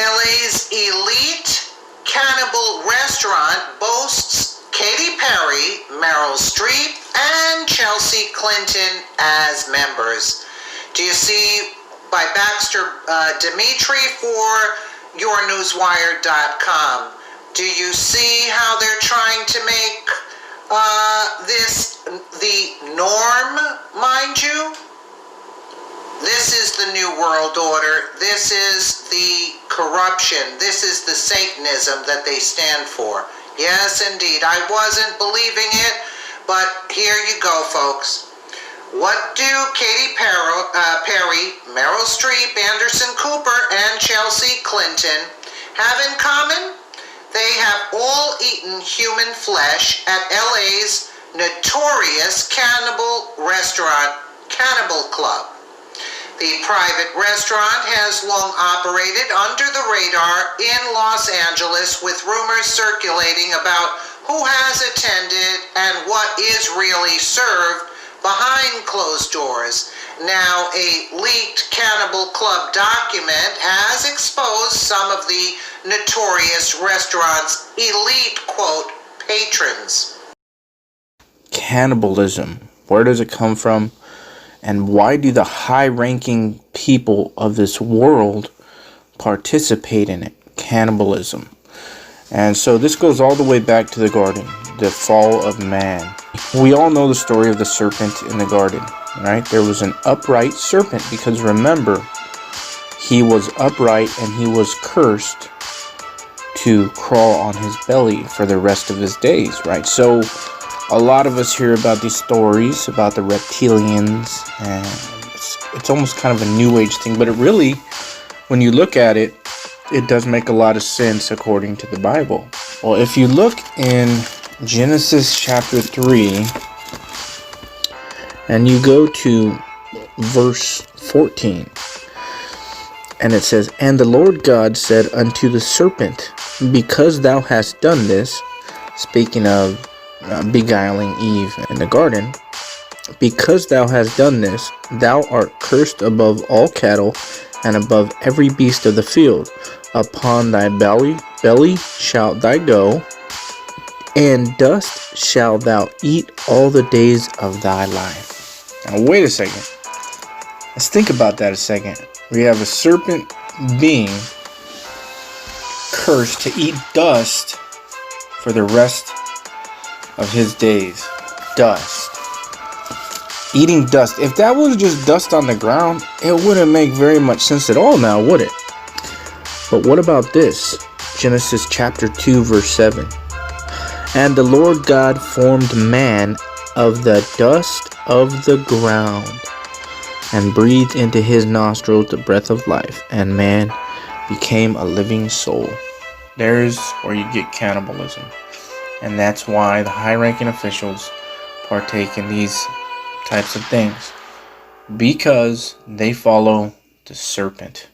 LA's elite cannibal restaurant boasts Katy Perry, Meryl Streep, and Chelsea Clinton as members. Do you see by Baxter Dimitri for yournewswire.com. Do you see how they're trying to make this the norm, mind you? This is the New World Order. This is the corruption. This is the Satanism that they stand for. Yes, indeed. I wasn't believing it, but here you go, folks. What do Katy Perry, Meryl Streep, Anderson Cooper, and Chelsea Clinton have in common? They have all eaten human flesh at LA's notorious cannibal restaurant, Cannibal Club. The private restaurant has long operated under the radar in Los Angeles, with rumors circulating about who has attended and what is really served behind closed doors. Now, a leaked Cannibal Club document has exposed some of the notorious restaurant's elite, quote, patrons. Cannibalism. Where does it come from? And why do the high-ranking people of this world participate in it? Cannibalism. And so this goes all the way back to the garden, the fall of man. We all know the story of the serpent in the garden, right? There was an upright serpent, because remember, he was upright and he was cursed to crawl on his belly for the rest of his days, right? So a lot of us hear about these stories about the reptilians, and it's almost kind of a new age thing, but it really, when you look at it, it does make a lot of sense according to the Bible. Well, if you look in Genesis chapter 3, and you go to verse 14, and it says, "And the Lord God said unto the serpent, Because thou hast done this," speaking of beguiling Eve in the garden, "because thou hast done this, thou art cursed above all cattle, and above every beast of the field. Upon thy belly shalt thou go, and dust shalt thou eat all the days of thy life." Now wait a second. Let's think about that a second. We have a serpent being cursed to eat dust for the rest of his days. Dust. Eating dust. If that was just dust on the ground, it wouldn't make very much sense at all now, would it? But what about this? Genesis chapter 2 verse 7. "And the Lord God formed man of the dust of the ground, and breathed into his nostrils the breath of life, and man became a living soul." There's where you get cannibalism. And that's why the high-ranking officials partake in these types of things, because they follow the serpent.